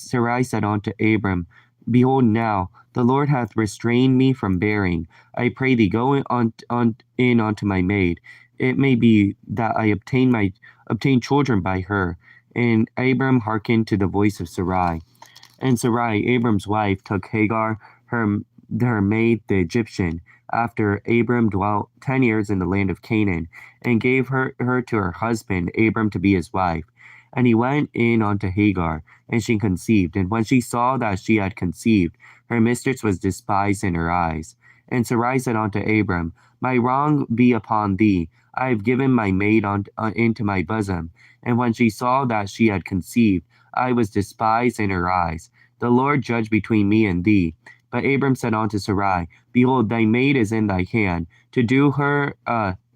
Sarai said unto Abram, Behold now, the Lord hath restrained me from bearing. I pray thee, go in unto my maid. It may be that I obtain children by her. And Abram hearkened to the voice of Sarai. And Sarai, Abram's wife, took Hagar, her maid, the Egyptian, after Abram dwelt 10 years in the land of Canaan, and gave her to her husband Abram to be his wife. And he went in unto Hagar, and she conceived. And when she saw that she had conceived, her mistress was despised in her eyes. And Sarai said unto Abram, My wrong be upon thee. I have given my maid into my bosom. And when she saw that she had conceived, I was despised in her eyes. The Lord judge between me and thee. But Abram said unto Sarai, Behold, thy maid is in thy hand, to do her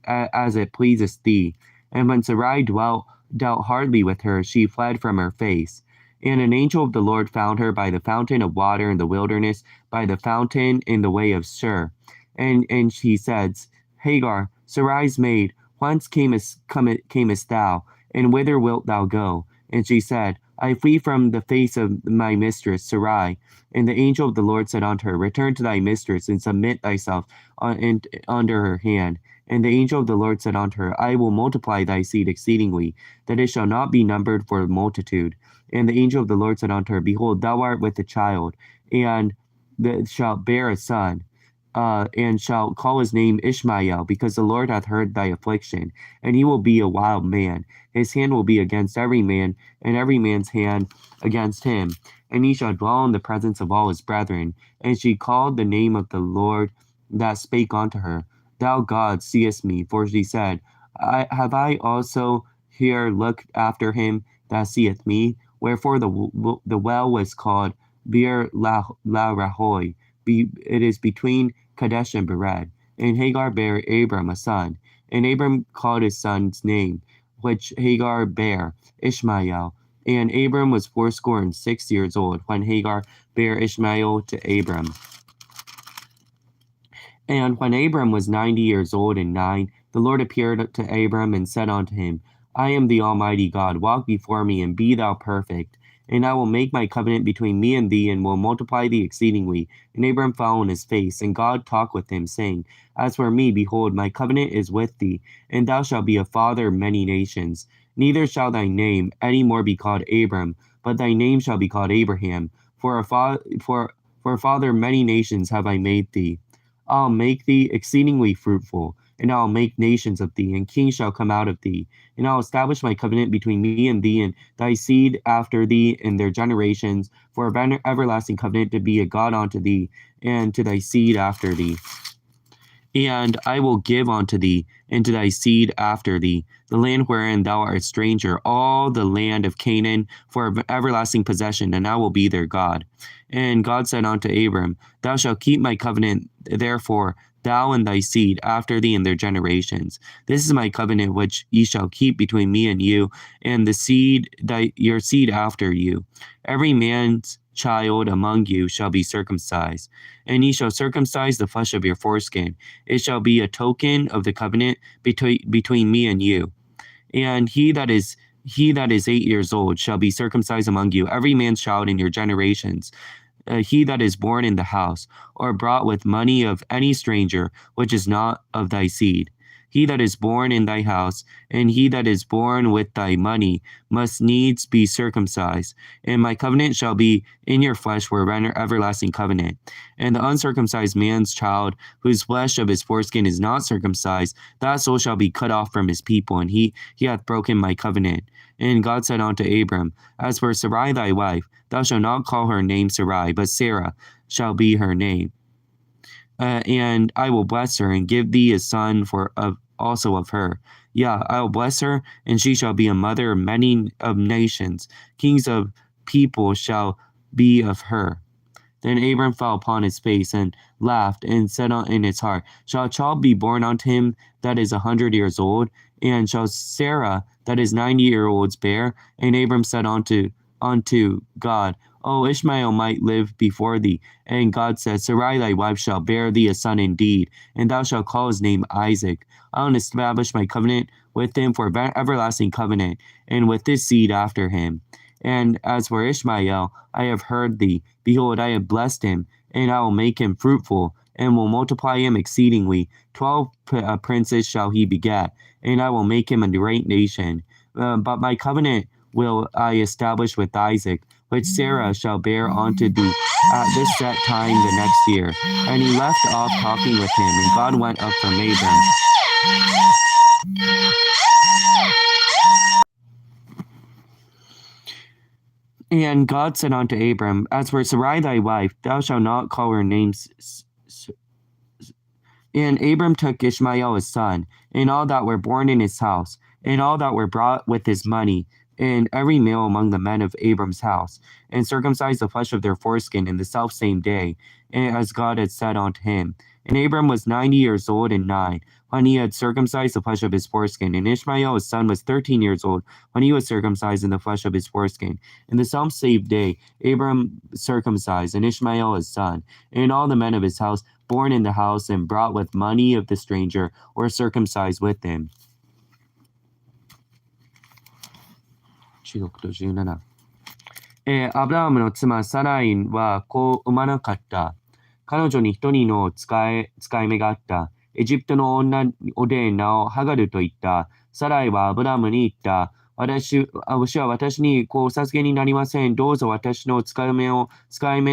as it pleaseth thee. And when Sarai dealt hardly with her, she fled from her face. And an angel of the Lord found her by the fountain of water in the wilderness, by the fountain in the way of Shur. And she said, Hagar, Sarai's maid, whence camest thou, and whither wilt thou go? And she said, I flee from the face of my mistress Sarai. And the angel of the Lord said unto her, Return to thy mistress, and submit thyself under her hand. And the angel of the Lord said unto her, I will multiply thy seed exceedingly, that it shall not be numbered for multitude. And the angel of the Lord said unto her, Behold, thou art with a child, and shalt bear a son, and shalt call his name Ishmael, because the Lord hath heard thy affliction. And he will be a wild man. His hand will be against every man, and every man's hand against him. And he shall dwell in the presence of all his brethren. And she called the name of the Lord that spake unto her, Thou God seest me. For she said, Have I also here looked after him that seeth me? Wherefore the well was called Bir Lahai. It is between Kadesh and Bered. And Hagar bare Abram a son. And Abram called his son's name, which Hagar bare, Ishmael. And Abram was 86 years old when Hagar bare Ishmael to Abram. And when Abram was 90 years old and 9, the Lord appeared to Abram and said unto him, I am the Almighty God, walk before me, and be thou perfect. And I will make my covenant between me and thee, and will multiply thee exceedingly. And Abram fell on his face, and God talked with him, saying, As for me, behold, my covenant is with thee, and thou shalt be a father of many nations. Neither shall thy name any more be called Abram, but thy name shall be called Abraham. For a father of many nations have I made thee. I'll make thee exceedingly fruitful, and I'll make nations of thee, and kings shall come out of thee. And I'll establish my covenant between me and thee, and thy seed after thee, and their generations, for an everlasting covenant to be a God unto thee, and to thy seed after thee. And I will give unto thee, and to thy seed after thee, the land wherein thou art a stranger, all the land of Canaan, for an everlasting possession, and I will be their God. And God said unto Abram, Thou shalt keep my covenant, therefore, thou and thy seed after thee and their generations. This is my covenant which ye shall keep between me and you, and your seed after you. Every man's child among you shall be circumcised, and ye shall circumcise the flesh of your foreskin. It shall be a token of the covenant between me and you. And he that is 8 years old shall be circumcised among you, every man's child in your generations. He that is born in the house, or brought with money of any stranger, which is not of thy seed. He that is born in thy house, and he that is born with thy money, must needs be circumcised. And my covenant shall be in your flesh for an everlasting covenant. And the uncircumcised man's child, whose flesh of his foreskin is not circumcised, that soul shall be cut off from his people, and he hath broken my covenant. And God said unto Abram, As for Sarai thy wife, thou shalt not call her name Sarai, but Sarah shall be her name. And I will bless her, and give thee a son also of her. Yeah, I will bless her, and she shall be a mother of many of nations. Kings of people shall be of her. Then Abram fell upon his face, and laughed, and said in his heart, Shall a child be born unto him that is 100 years old? And shall Sarah that is 90-year-old bear? And Abram said unto God, O Ishmael might live before thee. And God said, Sarai thy wife shall bear thee a son indeed, and thou shalt call his name Isaac. I will establish my covenant with him for an everlasting covenant, and with his seed after him. And as for Ishmael, I have heard thee. Behold, I have blessed him, and I will make him fruitful, and will multiply him exceedingly. 12 princes shall he beget, and I will make him a great nation. But my covenant will I establish with Isaac, which Sarah shall bear unto thee at this set time the next year. And he left off talking with him, and God went up from Abram. And God said unto Abram, As for Sarai thy wife, thou shalt not call her name. And Abram took Ishmael his son, and all that were born in his house, and all that were brought with his money, and every male among the men of Abram's house, and circumcised the flesh of their foreskin in the selfsame day, as God had said unto him. And Abram was 90 years old and 9, when he had circumcised the flesh of his foreskin. And Ishmael his son was 13 years old, when he was circumcised in the flesh of his foreskin. In the selfsame day Abram circumcised, and Ishmael his son, and all the men of his house, born in the house, and brought with money of the stranger, were circumcised with him. 16と17。アブラハムの妻サラインは子を産まなかった。彼女に一人の使い目があった。エジプトの女で名をハガルと言った。サライはアブラハムに言った。私は私にお授けになりません。どうぞ私の使い目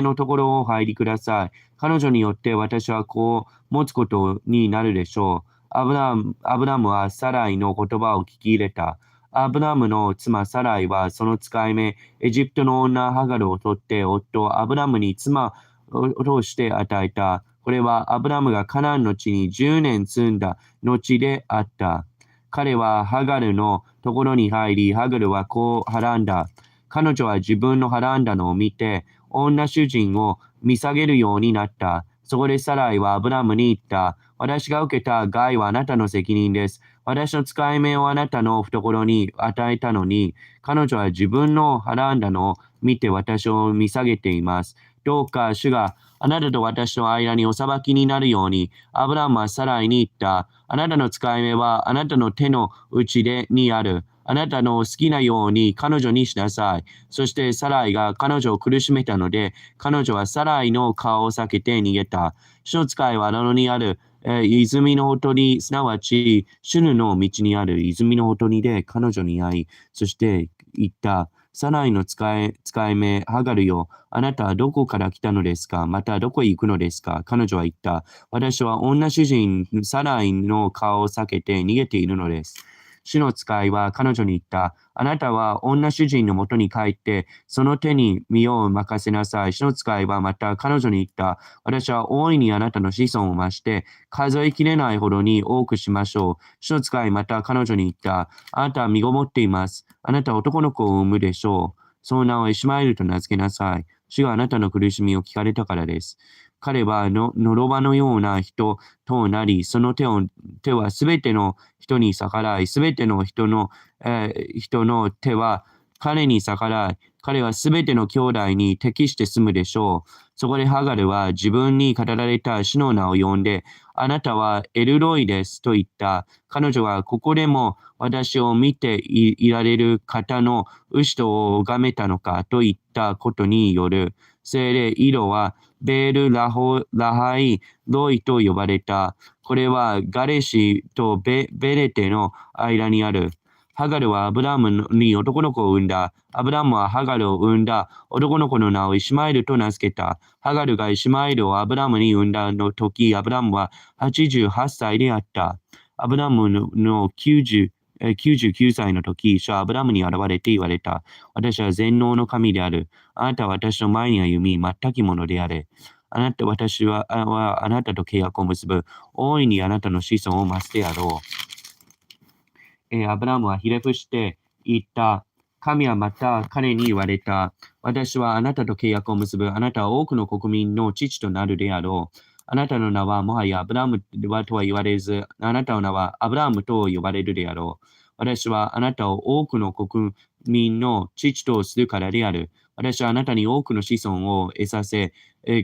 のところをお入りください。彼女によって私は子を持つことになるでしょう。アブラムはサライの言葉を聞き入れた。アブラムの妻サライはその使い目、エジプトの女ハガルを取って夫アブラムに妻を通して与えた。これはアブラムがカナンの地に10年住んだ後であった。彼はハガルのところに入り、ハガルはこうはらんだ。彼女は自分のはらんだのを見て、女主人を見下げるようになった。そこでサライはアブラムに言った。私が受けた害はあなたの責任です。私の使い目をあなたの懐に与えたのに、彼女は自分のはらんだのを見て私を見下げています。どうか主があなたと私の間にお裁きになるように、アブラムはサライに言った。あなたの使い目はあなたの手の内にある。あなたの好きなように彼女にしなさい。そしてサライが彼女を苦しめたので、彼女はサライの顔を避けて逃げた。主の使いは荒野にある泉のほとり、すなわち主の道にある泉のほとりで彼女に会い、そして言った。サライの使い目、ハガルよ、あなたはどこから来たのですか？またどこへ行くのですか？彼女は言った。私は女主人サライの顔を避けて逃げているのです。主の使いは彼女に言った。あなたは女主人のもとに帰って、その手に身を任せなさい。主の使いはまた彼女に言った。私は大いにあなたの子孫を増して、数えきれないほどに多くしましょう。主の使いまた彼女に言った。あなたは身ごもっています。あなたは男の子を産むでしょう。その名をイシマエルと名付けなさい。主があなたの苦しみを聞かれたからです。彼はのろばのような人となり、その手はすべての人に逆らい、すべての人の手は彼に逆らい、彼はすべての兄弟に適して住むでしょう。そこでハガルは自分に語られた主の名を呼んで、あなたはエルロイですと言った。彼女はここでも私を見ていられる方の牛とを拝めたのかと言ったことによる。聖霊色はベールラハイロイと呼ばれた。これはガレシとベレテの間にある。ハガルはアブラムに男の子を産んだ。アブラムはハガルを産んだ男の子の名をイシマエルと名付けた。ハガルがイシマエルをアブラムに産んだの時、アブラムは88歳であった。アブラムの99歳の時、主はアブラムに現れて言われた。私は全能の神である。あなたは私の前に歩み、全きものであれ。私はあなたと契約を結ぶ。大いにあなたの子孫を増してやろう。アブラムはひれ伏して言った。神はまた彼に言われた。私はあなたと契約を結ぶ。あなたは多くの国民の父となるであろう。あなたの名はもはやアブラムとは言われず、あなたの名はアブラムと呼ばれるであろう。私はあなたを多くの国民の父とするからである。私はあなたに多くの子孫を得させ、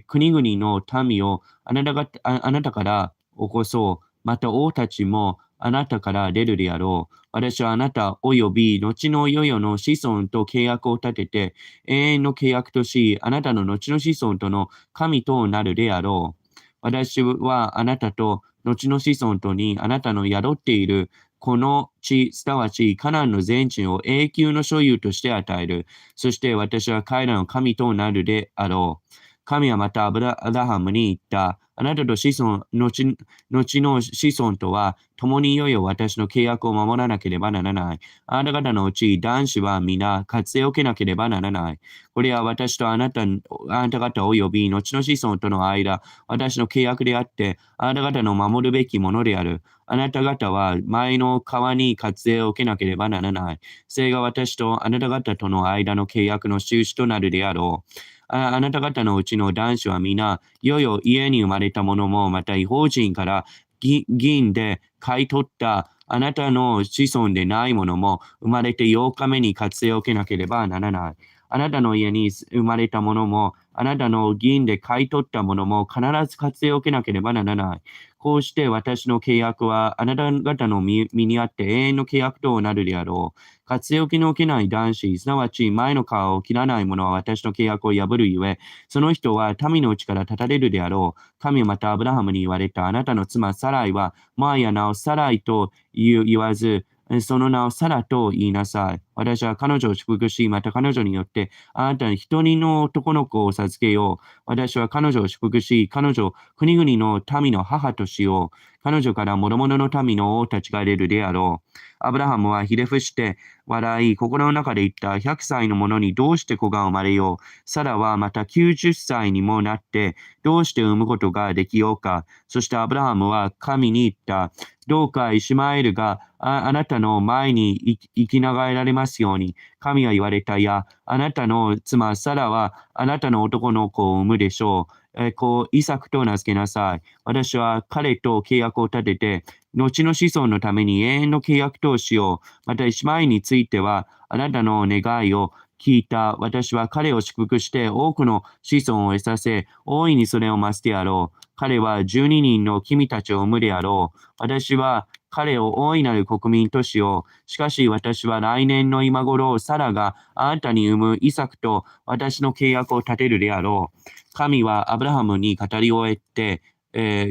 国々の民をあなたから起こそう。また王たちもあなたから出るであろう。私はあなた及び後の世々の子孫と契約を立てて、永遠の契約とし、あなたの後の子孫との神となるであろう。私はあなたと後の子孫とにあなたの宿っているこの地、すなわちカナンの全地を永久の所有として与える。そして私は彼らの神となるであろう。神はまたアブラハムに言った。あなたと子孫、後の子孫とは、共にいよいよ私の契約を守らなければならない。あなた方のうち男子は皆活用を受けなければならない。これは私とあなた方及び後の子孫との間、私の契約であって、あなた方の守るべきものである。あなた方は前の川に活用を受けなければならない。それが私とあなた方との間の契約の印となるであろう。あなた方のうちの男子は皆、いよいよ家に生まれたものも、また違法人から銀で買い取ったあなたの子孫でないものも、生まれて8日目に活用を受けなければならない。あなたの家に生まれたものも、あなたの銀で買い取ったものも必ず活用を受けなければならない。こうして私の契約はあなた方の身にあって永遠の契約となるであろう。活用の受けない男子、すなわち前の皮を切らない者は私の契約を破るゆえ、その人は民のうちから立たれるであろう。神はまたアブラハムに言われた。あなたの妻サライは、もはや名をサライと言わず、その名をサラと言いなさい。私は彼女を祝福し、また彼女によってあなたに一人の男の子を授けよう。私は彼女を祝福し、彼女を国々の民の母としよう。彼女から諸々の民の王たちが出るであろう。アブラハムはひれ伏して笑い、心の中で言った。100歳の者にどうして子が生まれよう。サラはまた90歳にもなって、どうして産むことができようか。そしてアブラハムは神に言った。どうかイシマエルがあなたの前に生き長えられますように。神は言われた。いや、あなたの妻サラはあなたの男の子を産むでしょう。子イサクと名付けなさい。私は彼と契約を立てて、後の子孫のために永遠の契約としよう。またイシマエルについては、あなたの願いを聞いた。私は彼を祝福して多くの子孫を得させ、大いにそれを増してやろう。彼は12人の君たちを産むであろう。私は彼を大いなる国民としよう。しかし私は来年の今頃、サラがあなたに産むイサクと私の契約を立てるであろう。神はアブラハムに語り終えて、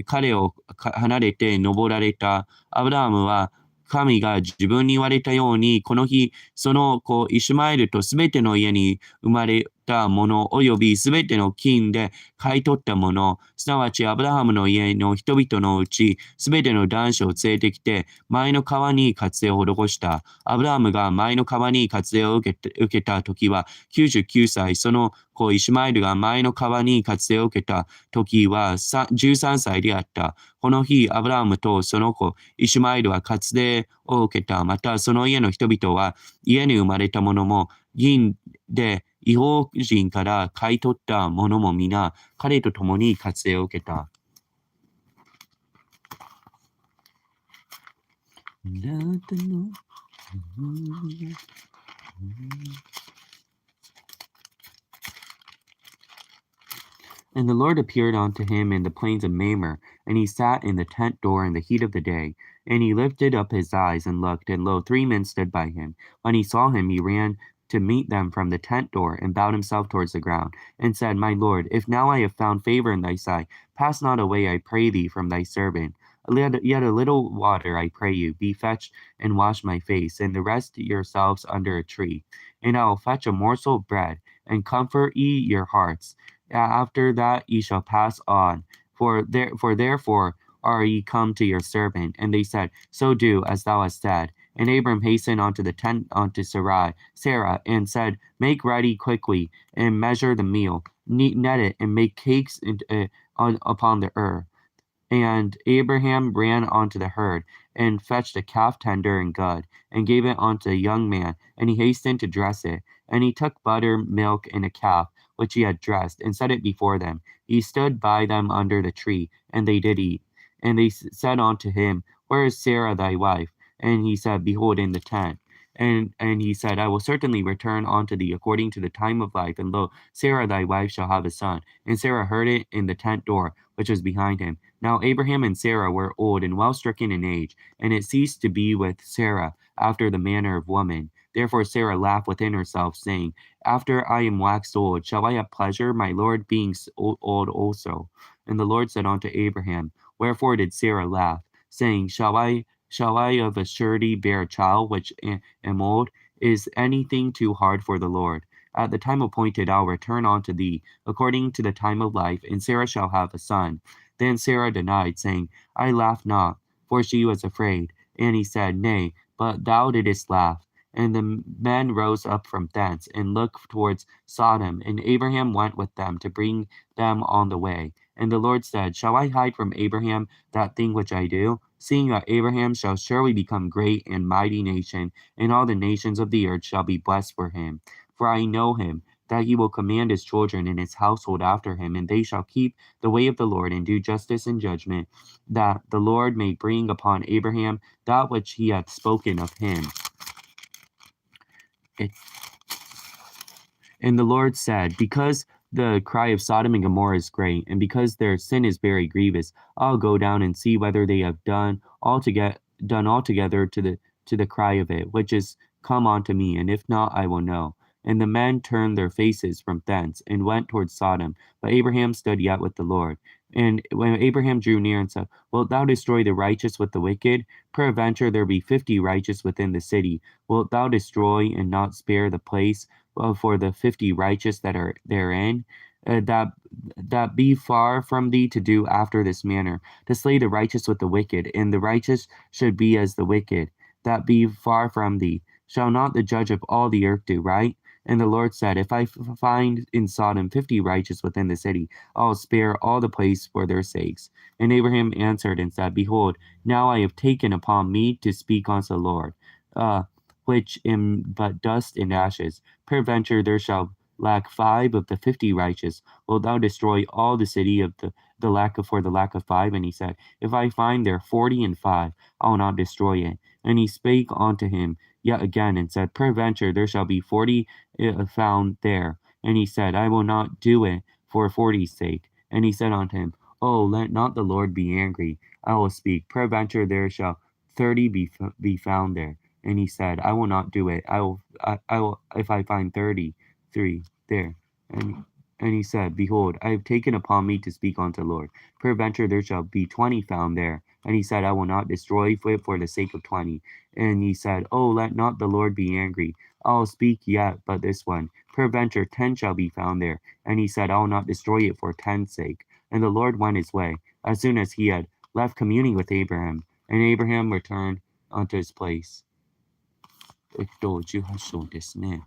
彼を離れて登られた。アブラハムは神が自分に言われたように、この日、その子イシュマエルとすべての家に生まれたもの、およびすべての金で買い取ったもの、すなわちアブラハムの家の人々のうち、すべての男子を連れてきて、前の川に活用を施した。アブラハムが前の川に活用を受けた時は99歳、その子イシュマエルが前の川に活用を受けた時は13歳であった。この日、アブラハムとその子イシュマエルは活用を受けた。また、その家の人々は、家に生まれたものも、銀で違法人から買い取ったものも皆、彼と共に活用を受けた。And the Lord appeared unto him in the plains of Mamre, and he sat in the tent door in the heat of the day. And he lifted up his eyes and looked, and lo, 3 men stood by him. When he saw him, he ran to meet them from the tent door, and bowed himself towards the ground, and said, My Lord, if now I have found favor in thy sight, pass not away, I pray thee, from thy servant. Yet a little water, I pray you, be fetched and wash my face, and the rest yourselves under a tree. And I will fetch a morsel of bread, and comfort ye your hearts. After that ye shall pass on, for therefore are ye come to your servant. And they said, So do as thou hast said. And Abram hastened unto the tent unto Sarah, and said, Make ready quickly, and measure the meal, net it, and make cakes upon the earth. And Abraham ran unto the herd, and fetched a calf tender and good, and gave it unto a young man, and he hastened to dress it. And he took butter, milk, and a calf, which he had dressed, and set it before them. He stood by them under the tree, and they did eat. And they said unto him, Where is Sarah thy wife? And he said, Behold, in the tent. And he said, I will certainly return unto thee according to the time of life, and lo, Sarah thy wife shall have a son. And Sarah heard it in the tent door, which was behind him. Now Abraham and Sarah were old and well stricken in age, and it ceased to be with Sarah after the manner of woman. Therefore Sarah laughed within herself, saying, After I am waxed old, shall I have pleasure, my Lord being old also? And the Lord said unto Abraham, Wherefore did Sarah laugh, saying, Shall I of a surety bear a child which am old? Is anything too hard for the Lord? At the time appointed I'll return unto thee, according to the time of life, and Sarah shall have a son. Then Sarah denied, saying, I laugh not, for she was afraid. And he said, Nay, but thou didst laugh. And the men rose up from thence, and looked towards Sodom, and Abraham went with them to bring them on the way. And the Lord said, Shall I hide from Abraham that thing which I do? Seeing that Abraham shall surely become great and mighty nation, and all the nations of the earth shall be blessed for him. For I know him, that he will command his children and his household after him, and they shall keep the way of the Lord, and do justice and judgment, that the Lord may bring upon Abraham that which he hath spoken of him. And the Lord said, Because the cry of Sodom and Gomorrah is great, and because their sin is very grievous, I'll go down and see whether they have done altogether to the cry of it, which is come unto me, and if not, I will know. And the men turned their faces from thence, and went towards Sodom. But Abraham stood yet with the Lord. And when Abraham drew near and said, Wilt thou destroy the righteous with the wicked? Peradventure there be 50 righteous within the city. Wilt thou destroy and not spare the place for the 50 righteous that are therein? That be far from thee to do after this manner, to slay the righteous with the wicked, and the righteous should be as the wicked. That be far from thee. Shall not the judge of all the earth do right? And the Lord said, If I find in Sodom 50 righteous within the city, I'll spare all the place for their sakes. And Abraham answered and said, Behold, now I have taken upon me to speak unto the Lord, which am but dust and ashes. Peradventure there shall lack 5 of the 50 righteous. Wilt thou destroy all the city of the lack of 5? And he said, If I find there 40 and 5, I will not destroy it. And he spake unto him yet again, and said, Peradventure there shall be 40 found there. And he said, I will not do it for 40's sake. And he said unto him, Oh, let not the Lord be angry. I will speak. Peradventure there shall 30 be found there. And he said, I will not do it. I will if I find 33 there. And he said, Behold, I have taken upon me to speak unto the Lord. Peradventure there shall be 20 found there. And he said, I will not destroy it for the sake of 20. And he said, Oh, let not the Lord be angry. I'll speak yet but this one. Peradventure 10 shall be found there. And he said, I will not destroy it for 10's sake. And the Lord went his way, as soon as he had left communing with Abraham. And Abraham returned unto his place. 18章ですね。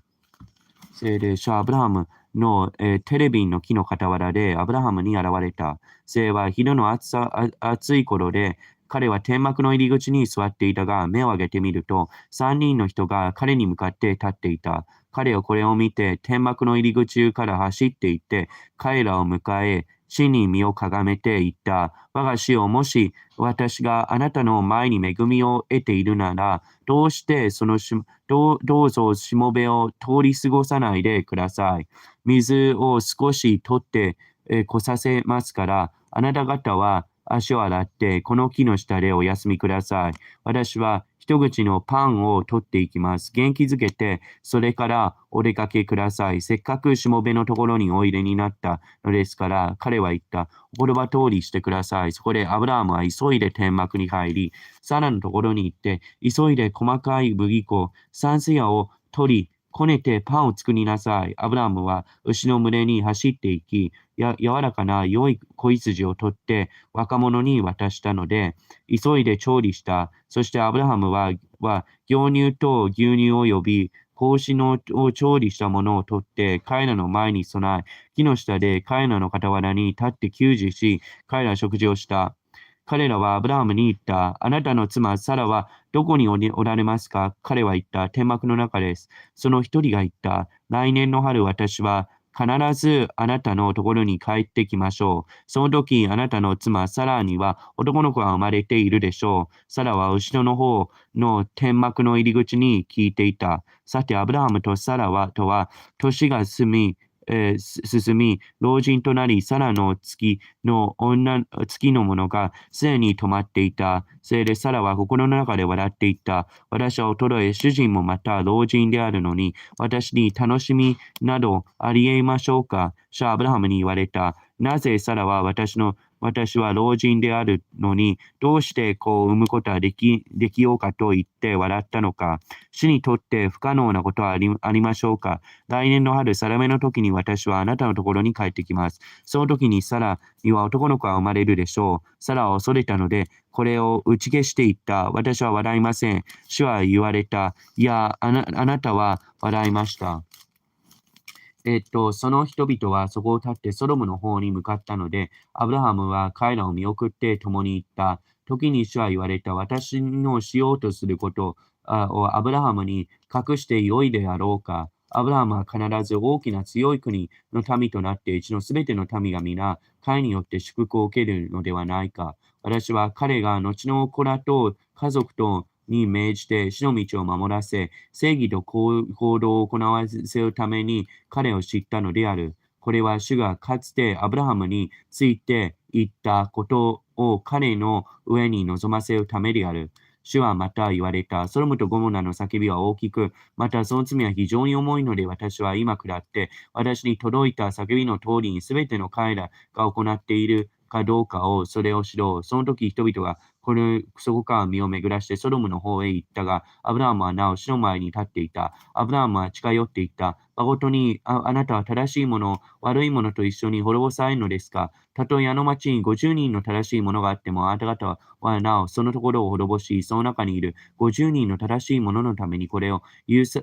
聖霊者アブラハムの、テレビの木の傍らでアブラハムに現れた。聖は昼の暑い頃で、彼は天幕の入り口に座っていたが、目を上げてみると、3人の人が彼に向かって立っていた。彼はこれを見て、天幕の入り口から走っていって、彼らを迎え、死に身をかがめていった。我が死をもし私があなたの前に恵みを得ているなら、どうぞしもべを通り過ごさないでください。水を少し取って来させますから、あなた方は足を洗ってこの木の下でお休みください。私は一口のパンを取っていきます。元気づけて、それからお出かけください。せっかくしもべのところにおいでになったのですから、彼は言った。お言葉通りしてください。そこでアブラハムは急いで天幕に入り、サラのところに行って、急いで細かい麦粉、サンスヤを取り、こねてパンを作りなさい。アブラハムは牛の群れに走っていき、柔らかな良い子羊を取って若者に渡したので、急いで調理した。そしてアブラハムは牛乳と牛乳を呼び、子牛を調理したものを取って彼らの前に備え、木の下で彼らの傍らに立って給仕し、彼らは食事をした。彼らはアブラハムに言った。あなたの妻サラはどこにおられますか？彼は言った。天幕の中です。その一人が言った。来年の春私は必ずあなたのところに帰ってきましょう。その時あなたの妻サラには男の子が生まれているでしょう。サラは後ろの方の天幕の入り口に聞いていた。さてアブラハムとサラとは年が済み、進み、老人となり、サラの月のものがすでに止まっていた。それでサラは心の中で笑っていった。私は衰え、主人もまた老人であるのに、私に楽しみなどありえましょうか。主はアブラハムに言われた。なぜサラは私は老人であるのに、どうして子を産むことはできようかと言って笑ったのか。主にとって不可能なことはありましょうか。来年の春、サラメの時に私はあなたのところに帰ってきます。その時にサラには男の子が生まれるでしょう。サラは恐れたので、これを打ち消していった。私は笑いません。主は言われた。いや、あなたは笑いました。その人々はそこを立ってソロムの方に向かったので、アブラハムは彼らを見送って共に行った。時に主は言われた。私のしようとすることをアブラハムに隠してよいであろうか。アブラハムは必ず大きな強い国の民となって、一のすべての民が皆、彼によって祝福を受けるのではないか。私は彼が後の子らと家族とに命じて死の道を守らせ、正義と行動を行わせるために彼を知ったのである。これは主がかつてアブラハムについて言ったことを彼の上に望ませるためである。主はまた言われた。ソロムとゴモラの叫びは大きく、またその罪は非常に重いので、私は今下って、私に届いた叫びの通りに全ての彼らが行っているかどうかをそれを知ろう。その時人々がそこから身を巡らしてソロムの方へ行ったが、アブラハムはなお死の前に立っていた。アブラハムは近寄っていった。誠にあなたは正しいもの、悪いものと一緒に滅ぼされるのですか。たとえあの町に50人の正しいものがあっても、あなた方はなおそのところを滅ぼし、その中にいる50人の正しいもののためにこれを許さ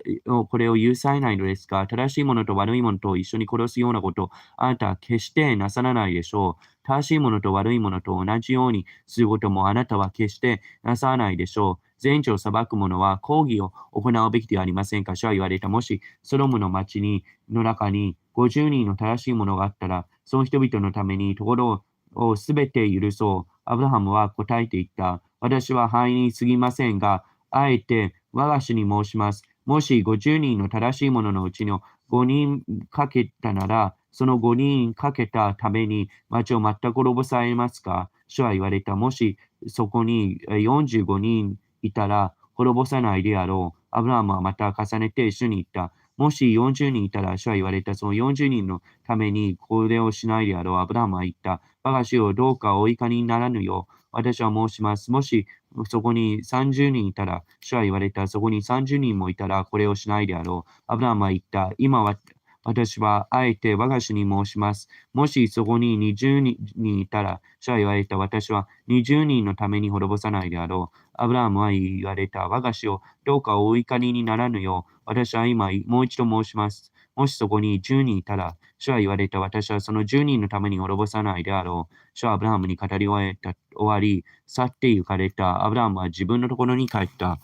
れないのですか。正しいものと悪いものと一緒に殺すようなことをあなたは決してなさらないでしょう。正しいものと悪いものと同じようにすることもあなたは決してなさらないでしょう。全地を裁く者は抗議を行うべきではありませんか。主は言われた。もしソロムの町の中に50人の正しいものがあったら、その人々のためにところをすべて許そう。アブラハムは答えていった。私は範囲に過ぎませんが、あえて我が主に申します。もし50人の正しいもののうちの5人かけたなら、その5人かけたために町を全く滅ぼされますか。主は言われた。もしそこに45人いたら滅ぼさないであろう。アブラハムはまた重ねて主に言った。もし40人いたら主は言われた。その40人のためにこれをしないであろう。アブラハムは言った。我が主をどうかお怒りにならぬよう私は申します。もしそこに30人いたら、主は言われた。そこに30人もいたらこれをしないであろう。アブラハムは言った。今は私はあえて我が主に申します。もしそこに20人いたら、主は言われた。私は20人のために滅ぼさないであろう。アブラハムは言われた。我が主をどうかお怒りにならぬよう、私は今もう一度申します。もしそこに10人いたら、主は言われた。私はその10人のために滅ぼさないであろう。主はアブラハムに語り終わり、去って行かれた。アブラハムは自分のところに帰った。